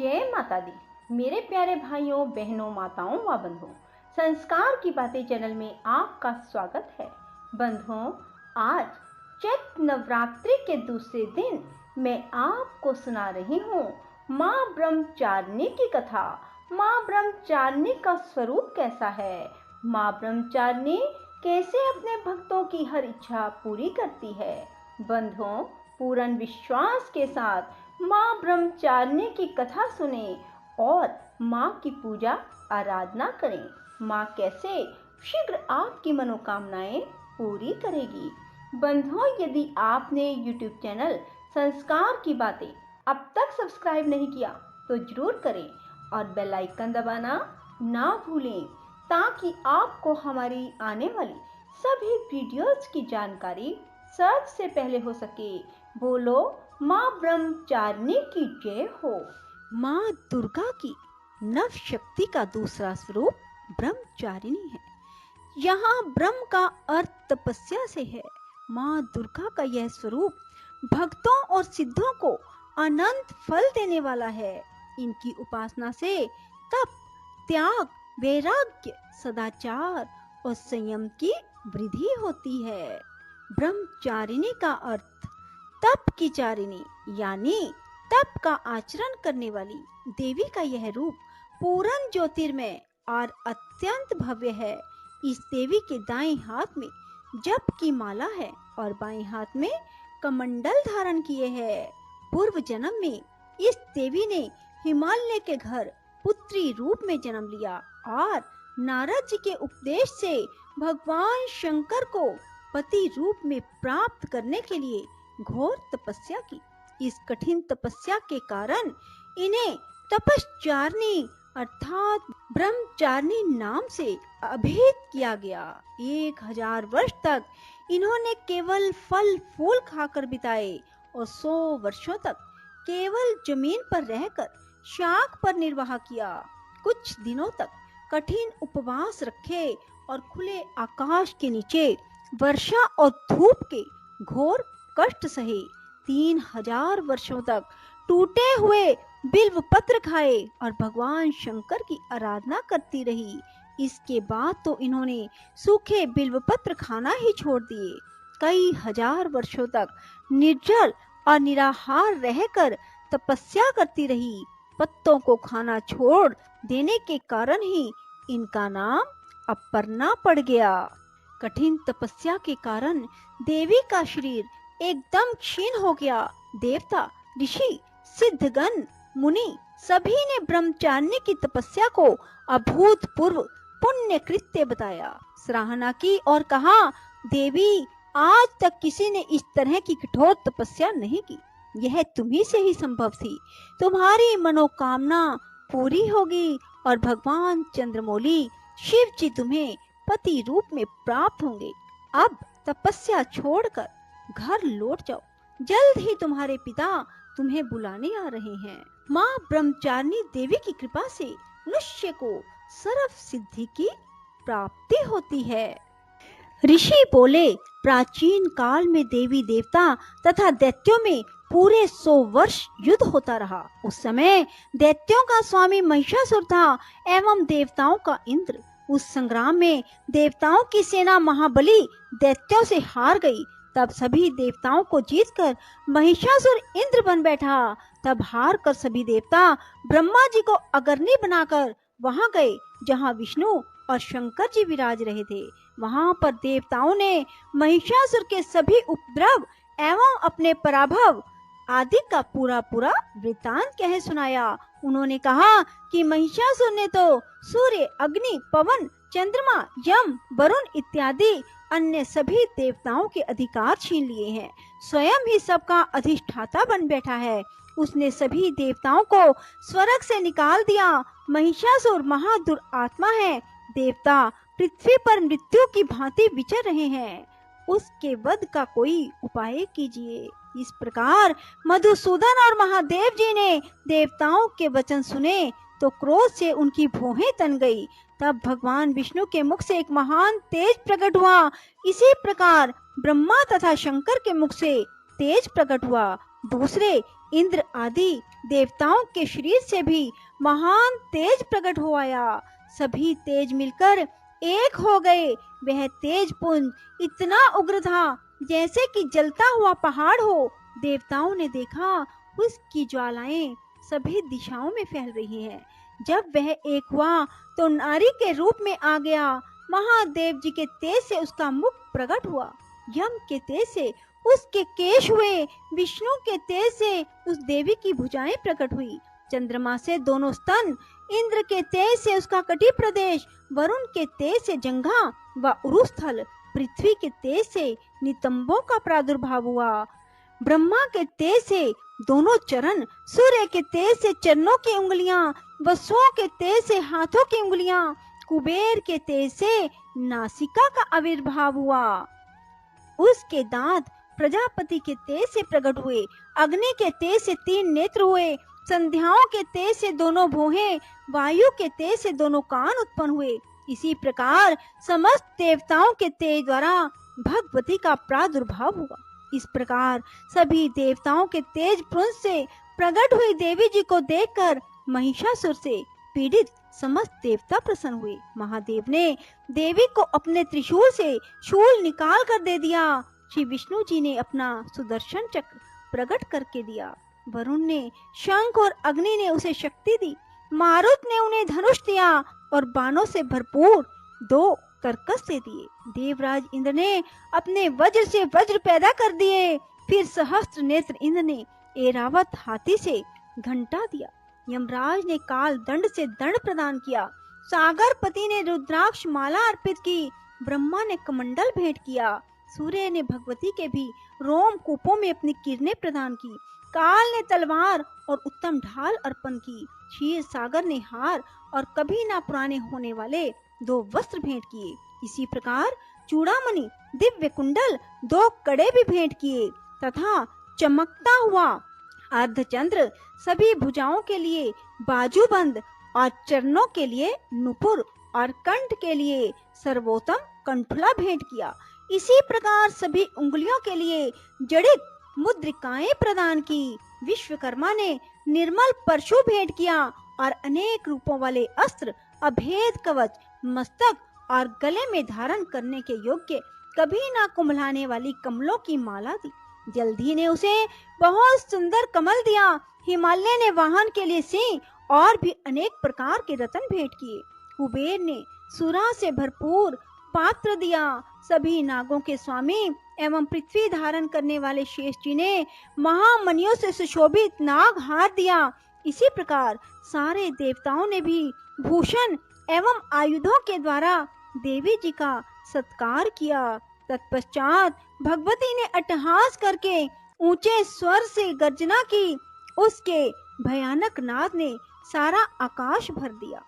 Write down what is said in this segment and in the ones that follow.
जय माता दी। मेरे प्यारे भाइयों बहनों माताओं व बंधुओं, संस्कार की बातें चैनल में आपका स्वागत है। बंधुओं, आज चैत्र नवरात्रि के दूसरे दिन मैं आपको सुना रही हूँ माँ ब्रह्मचारिणी की कथा। माँ ब्रह्मचारिणी का स्वरूप कैसा है, माँ ब्रह्मचारिणी कैसे अपने भक्तों की हर इच्छा पूरी करती है। बंधुओं, पूर्ण विश्वास के साथ माँ ब्रह्मचारिणी की कथा सुने और माँ की पूजा आराधना करें। माँ कैसे शीघ्र आपकी मनोकामनाएं पूरी करेगी। बंधुओं, यदि आपने YouTube चैनल संस्कार की बातें अब तक सब्सक्राइब नहीं किया तो जरूर करें और बेल आइकन दबाना ना भूलें, ताकि आपको हमारी आने वाली सभी वीडियोस की जानकारी सबसे पहले हो सके। बोलो माँ ब्रह्मचारिणी की जय हो। माँ दुर्गा की नव शक्ति का दूसरा स्वरूप ब्रह्मचारिणी है। यहाँ ब्रह्म का अर्थ तपस्या से है। माँ दुर्गा का यह स्वरूप भक्तों और सिद्धों को अनंत फल देने वाला है। इनकी उपासना से तप, त्याग, वैराग्य, सदाचार और संयम की वृद्धि होती है। ब्रह्मचारिणी का अर्थ तप की चारिणी यानी तप का आचरण करने वाली देवी का यह रूप पूर्ण ज्योतिर्मय और अत्यंत भव्य है। इस देवी के दाएं हाथ में जप की माला है और बाएं हाथ में कमंडल धारण किए है। पूर्व जन्म में इस देवी ने हिमालय के घर पुत्री रूप में जन्म लिया और नारद जी के उपदेश से भगवान शंकर को पति रूप में प्राप्त करने के लिए घोर तपस्या की। इस कठिन तपस्या के कारण इन्हें तपश्चारिणी अर्थात ब्रह्मचारिणी नाम से अभिहित किया गया। 1000 वर्ष तक इन्होंने केवल फल फूल खाकर बिताए और 100 वर्षों तक केवल जमीन पर रहकर शाक पर निर्वाह किया। कुछ दिनों तक कठिन उपवास रखे और खुले आकाश के नीचे वर्षा और धूप के घोर कष्ट सहे। 3000 वर्षों तक टूटे हुए बिल्व पत्र खाए और भगवान शंकर की आराधना करती रही। इसके बाद तो इन्होंने सूखे बिल्व पत्र खाना ही छोड़ दिए। कई हजार वर्षों तक निर्जल और निराहार रहकर तपस्या करती रही। पत्तों को खाना छोड़ देने के कारण ही इनका नाम अपर्णा पड़ गया। कठिन तपस्या के कारण देवी का शरीर एकदम क्षीण हो गया। देवता, ऋषि, सिद्धगण, मुनि सभी ने ब्रह्मचारिणी की तपस्या को अभूतपूर्व पुण्य कृत्य बताया, सराहना की और कहा, देवी, आज तक किसी ने इस तरह की कठोर तपस्या नहीं की। यह तुम्ही से ही संभव थी। तुम्हारी मनोकामना पूरी होगी और भगवान चंद्रमौली शिव जी तुम्हें पति रूप में प्राप्त होंगे। अब तपस्या छोड़कर घर लौट जाओ, जल्द ही तुम्हारे पिता तुम्हें बुलाने आ रहे हैं। माँ ब्रह्मचारिणी देवी की कृपा से मनुष्य को सर्व सिद्धि की प्राप्ति होती है। ऋषि बोले, प्राचीन काल में देवी देवता तथा दैत्यों में पूरे 100 वर्ष युद्ध होता रहा। उस समय दैत्यों का स्वामी महिषासुर था एवं देवताओं का इंद्र। उस संग्राम में देवताओं की सेना महाबली दैत्यों से हार गई। तब सभी देवताओं को जीतकर महिषासुर इंद्र बन बैठा। तब हार कर सभी देवता ब्रह्मा जी को अग्रणी बनाकर वहां गए जहां विष्णु और शंकर जी विराज रहे थे। वहां पर देवताओं ने महिषासुर के सभी उपद्रव एवं अपने पराभव आदि का पूरा वृत्तांत कह सुनाया। उन्होंने कहा कि महिषासुर ने तो सूर्य, अग्नि, पवन, चंद्रमा, यम, वरुण इत्यादि अन्य सभी देवताओं के अधिकार छीन लिए हैं। स्वयं ही सबका अधिष्ठाता बन बैठा है। उसने सभी देवताओं को स्वर्ग से निकाल दिया। महिषासुर महादुरात्मा है। देवता पृथ्वी पर मृत्यु की भांति विचर रहे हैं। उसके वध का कोई उपाय कीजिए। इस प्रकार मधुसूदन और महादेव जी ने देवताओं के वचन सुने तो क्रोध से उनकी भौहें तन गई। तब भगवान विष्णु के मुख से एक महान तेज प्रकट हुआ। इसी प्रकार ब्रह्मा तथा शंकर के मुख से तेज प्रकट हुआ दूसरे इंद्र आदि देवताओं के शरीर से भी महान तेज प्रकट हो आया। सभी तेज मिलकर एक हो गए। वह तेज पुंज इतना उग्र था जैसे कि जलता हुआ पहाड़ हो। देवताओं ने देखा उसकी ज्वालाएं सभी दिशाओं में फैल रही हैं। जब वह एक हुआ तो नारी के रूप में आ गया। महादेव जी के तेज से उसका मुख प्रकट हुआ, यम के तेज से उसके केश हुए, विष्णु के तेज से उस देवी की भुजाएं प्रकट हुई, चंद्रमा से दोनों स्तन, इंद्र के तेज से उसका कटी प्रदेश, वरुण के तेज से जंघा व उरुस्थल, पृथ्वी के तेज से नितंबों का प्रादुर्भाव हुआ, ब्रह्मा के तेज से दोनों चरण, सूर्य के तेज से चरणों की उंगलियां, वसुओं के तेज से हाथों की उंगलियां, कुबेर के तेज से नासिका का आविर्भाव हुआ। उसके दांत प्रजापति के तेज से प्रकट हुए, अग्नि के तेज से 3 नेत्र हुए, संध्याओं के तेज से दोनों भौहें, वायु के तेज से दोनों कान उत्पन्न हुए। इसी प्रकार समस्त देवताओं के तेज द्वारा भगवती का प्रादुर्भाव हुआ। इस प्रकार सभी देवताओं के तेज पुंज से प्रकट हुई देवी जी को देखकर महिषासुर से पीड़ित समस्त देवता प्रसन्न हुए। महादेव ने देवी को अपने त्रिशूल से शूल निकाल कर दे दिया। श्री विष्णु जी ने अपना सुदर्शन चक्र प्रकट करके दिया। वरुण ने शंख और अग्नि ने उसे शक्ति दी। मारुत ने उन्हें धनुष दिया और बाणों से भरपूर 2 कर्कश से दिए। देवराज इंद्र ने अपने वज्र से वज्र पैदा कर दिए। फिर सहस्त्र नेत्र इंद्र ने ऐरावत हाथी से घंटा दिया। यमराज ने काल दंड से दंड प्रदान किया। सागर पति ने रुद्राक्ष माला अर्पित की। ब्रह्मा ने कमंडल भेंट किया। सूर्य ने भगवती के भी रोम कूपों में अपनी किरणें प्रदान की। काल ने तलवार और उत्तम ढाल अर्पण की। क्षीर सागर ने हार और कभी ना पुराने होने वाले 2 वस्त्र भेंट किए। इसी प्रकार चूड़ामणि, दिव्य कुंडल, 2 कड़े भी भेंट किए तथा चमकता हुआ अर्धचंद्र, सभी भुजाओं के लिए बाजूबंद और चरणों के लिए नुपुर और कंठ के लिए सर्वोत्तम कंठुला भेंट किया। इसी प्रकार सभी उंगलियों के लिए जड़ित मुद्रिकाएं प्रदान की। विश्वकर्मा ने निर्मल परशु भेंट किया और अनेक रूपों वाले अस्त्र, अभेद कवच, मस्तक और गले में धारण करने के योग्य कभी ना कुम्भलाने वाली कमलों की माला दी। जल्दी ने उसे बहुत सुंदर कमल दिया। हिमालय ने वाहन के लिए सिंह और भी अनेक प्रकार के रत्न भेंट किए। कुबेर ने सुरा से भरपूर पात्र दिया। सभी नागों के स्वामी एवं पृथ्वी धारण करने वाले शेष जी ने महामणियों से सुशोभित नाग हार दिया। इसी प्रकार सारे देवताओं ने भी भूषण एवं आयुधों के द्वारा देवी जी का सत्कार किया। तत्पश्चात भगवती ने अट्टहास करके ऊंचे स्वर से गर्जना की। उसके भयानक नाद ने सारा आकाश भर दिया।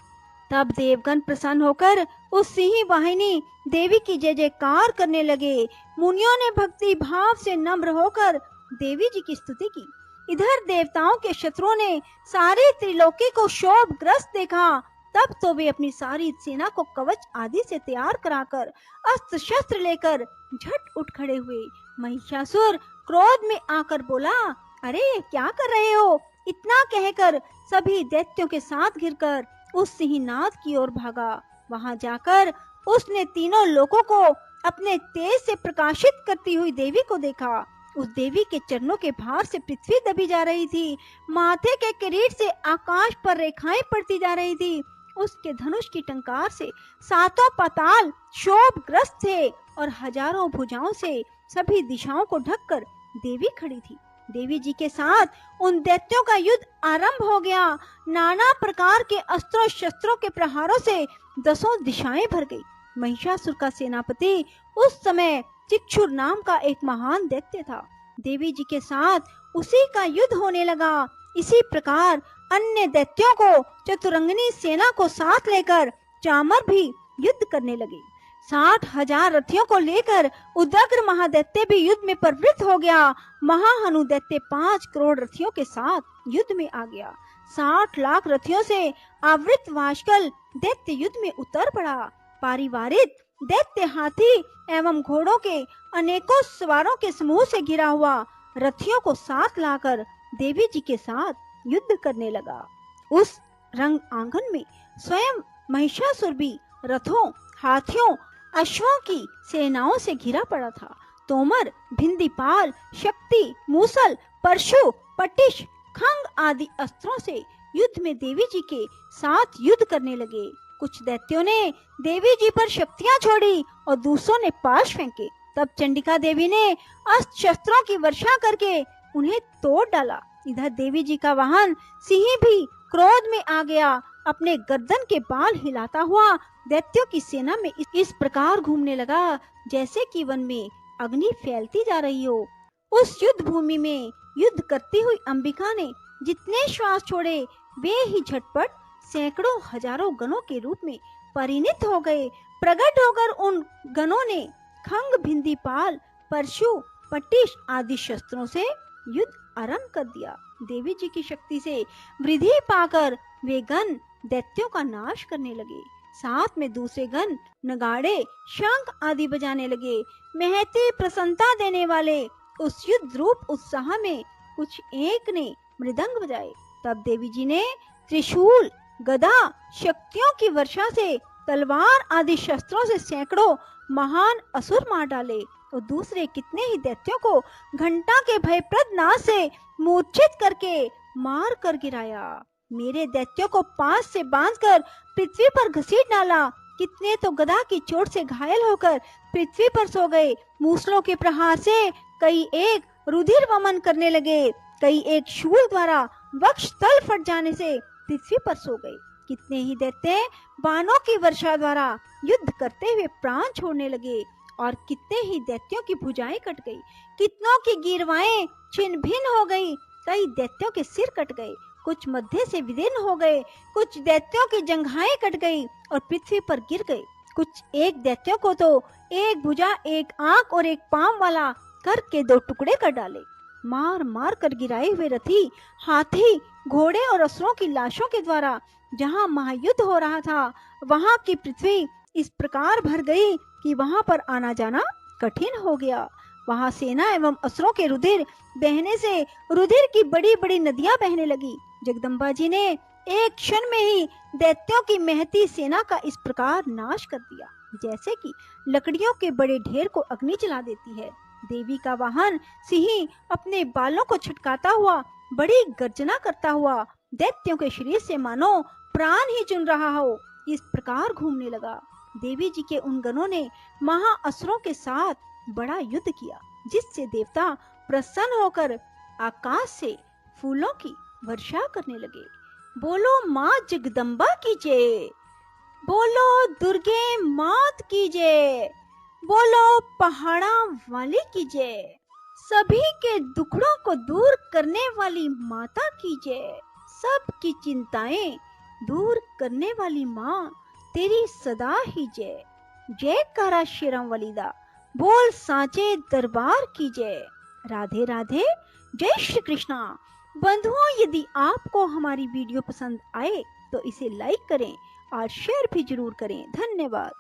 तब देवगण प्रसन्न होकर उस सिंह वाहिनी देवी की जय जयकार करने लगे। मुनियों ने भक्ति भाव से नम्र होकर देवी जी की स्तुति की। इधर देवताओं के शत्रुओं ने सारे त्रिलोकी को शोभग्रस्त देखा। तब तो वे अपनी सारी सेना को कवच आदि से तैयार कराकर अस्त्र शस्त्र लेकर झट उठ खड़े हुए। महिषासुर क्रोध में आकर बोला, अरे क्या कर रहे हो? इतना कहकर सभी दैत्यों के साथ घिरकर उस सिंहनाद की ओर भागा। वहां जाकर उसने तीनों लोकों को अपने तेज से प्रकाशित करती हुई देवी को देखा। उस देवी के चरणों के भार से पृथ्वी दबी जा रही थी। माथे के किरीट से आकाश पर रेखाएं पड़ती जा रही थी। उसके धनुष की टंकार से 7 पाताल शोभग्रस्त थे और हजारों भुजाओं से सभी दिशाओं को ढककर देवी खड़ी थी। देवी जी के साथ उन दैत्यों का युद्ध आरंभ हो गया। नाना प्रकार के अस्त्रों शस्त्रों के प्रहारों से 10 दिशाएं भर गई। महिषासुर का सेनापति उस समय चिक्षुर नाम का एक महान दैत्य था। देवी जी के साथ उसी का युद्ध होने लगा। इसी प्रकार अन्य दैत्यों को चतुरंगिनी सेना को साथ लेकर चामर भी युद्ध करने लगे। 60,000 रथियों को लेकर उदग्र महादैत्य भी युद्ध में प्रवृत्त हो गया। महाहनु दैत्य 5 करोड़ रथियों के साथ युद्ध में आ गया। 60 लाख रथियों से आवृत वाशकल दैत्य युद्ध में उतर पड़ा। पारिवारिक दैत्य हाथी एवं घोड़ों के अनेकों सवारों के समूह से घिरा हुआ रथियों को साथ लाकर देवी जी के साथ युद्ध करने लगा। उस रंग आंगन में स्वयं महिषासुर भी रथों, हाथियों, अश्वों की सेनाओं से घिरा पड़ा था। तोमर, भिंदीपाल, शक्ति, मूसल, परशु, पटिश, खंग आदि अस्त्रों से युद्ध में देवी जी के साथ युद्ध करने लगे। कुछ दैत्यों ने देवी जी पर शक्तियां छोड़ी और दूसरों ने पाश फेंके। तब चंडिका देवी ने अस्त्र शस्त्रों की वर्षा करके उन्हें तोड़ डाला। इधर देवी जी का वाहन सिंह भी क्रोध में आ गया। अपने गर्दन के बाल हिलाता हुआ दैत्यों की सेना में इस प्रकार घूमने लगा जैसे कि वन में अग्नि फैलती जा रही हो। उस युद्ध भूमि में युद्ध करती हुई अंबिका ने जितने श्वास छोड़े वे ही झटपट सैकड़ों हजारों गणों के रूप में परिणित हो गए। प्रकट होकर उन गणों ने खंग, भिंदीपाल, परशु, पटिश आदि शस्त्रों से युद्ध आरंभ कर दिया। देवी जी की शक्ति से वृद्धि पाकर वे गण दैत्यों का नाश करने लगे। साथ में दूसरे गण नगाड़े, शंख आदि बजाने लगे। महती प्रसन्नता देने वाले उस युद्ध रूप उत्साह में कुछ एक ने मृदंग बजाए। तब देवी जी ने त्रिशूल, गदा, शक्तियों की वर्षा से तलवार आदि शस्त्रों से सैकड़ों महान असुर मार डाले और दूसरे कितने ही दैत्यों को घंटा के भयप्रद नाद से मूर्छित करके मार कर गिराया। मेरे दैत्यों को पास से बांधकर पृथ्वी पर घसीट डाला। कितने तो गदा की चोट से घायल होकर पृथ्वी पर सो गए। मूसलों के प्रहार से कई एक रुधिर वमन करने लगे। कई एक शूल द्वारा वक्ष तल फट जाने से पृथ्वी पर सो गए। कितने ही दैत्य बाणों की वर्षा द्वारा युद्ध करते हुए प्राण छोड़ने लगे और कितने ही दैत्यों की भुजाएं कट गई। कितनों की गिरवाएं छिन्न भिन्न हो गई। कई दैत्यों के सिर कट गए, कुछ मध्य से विदीर्ण हो गए। कुछ दैत्यों की जंघाएं कट गई और पृथ्वी पर गिर गए। कुछ एक दैत्यों को तो एक भुजा, एक आंख और एक पांव वाला करके दो टुकड़े कर डाले। मार मार कर गिराए हुए रथी, हाथी, घोड़े और असुरों की लाशों के द्वारा जहां महायुद्ध हो रहा था वहां की पृथ्वी इस प्रकार भर गई कि वहां पर आना जाना कठिन हो गया। वहां सेना एवं असुरों के रुधिर बहने से रुधिर की बड़ी बड़ी नदियां बहने लगी। जगदम्बा जी ने एक क्षण में ही दैत्यों की महती सेना का इस प्रकार नाश कर दिया जैसे कि लकड़ियों के बड़े ढेर को अग्नि जला देती है। देवी का वाहन सिंह अपने बालों को छटकाता हुआ बड़ी गर्जना करता हुआ दैत्यों के शरीर से मानो प्राण ही चुन रहा हो इस प्रकार घूमने लगा। देवी जी के उन गणों ने महाअसुरों के साथ बड़ा युद्ध किया जिससे देवता प्रसन्न होकर आकाश से फूलों की वर्षा करने लगे। बोलो माँ जगदम्बा की जय, बोलो दुर्गे मात की जय, बोलो पहाड़ा वाली की जय, सभी के दुखड़ों को दूर करने वाली माता की जय, सबकी चिंताएं दूर करने वाली माँ तेरी सदा ही जय। जय कारा शेरम वलीदा, बोल सांचे दरबार की जय। राधे राधे, जय श्री कृष्णा। बंधुओं, यदि आपको हमारी वीडियो पसंद आए तो इसे लाइक करें और शेयर भी जरूर करें। धन्यवाद।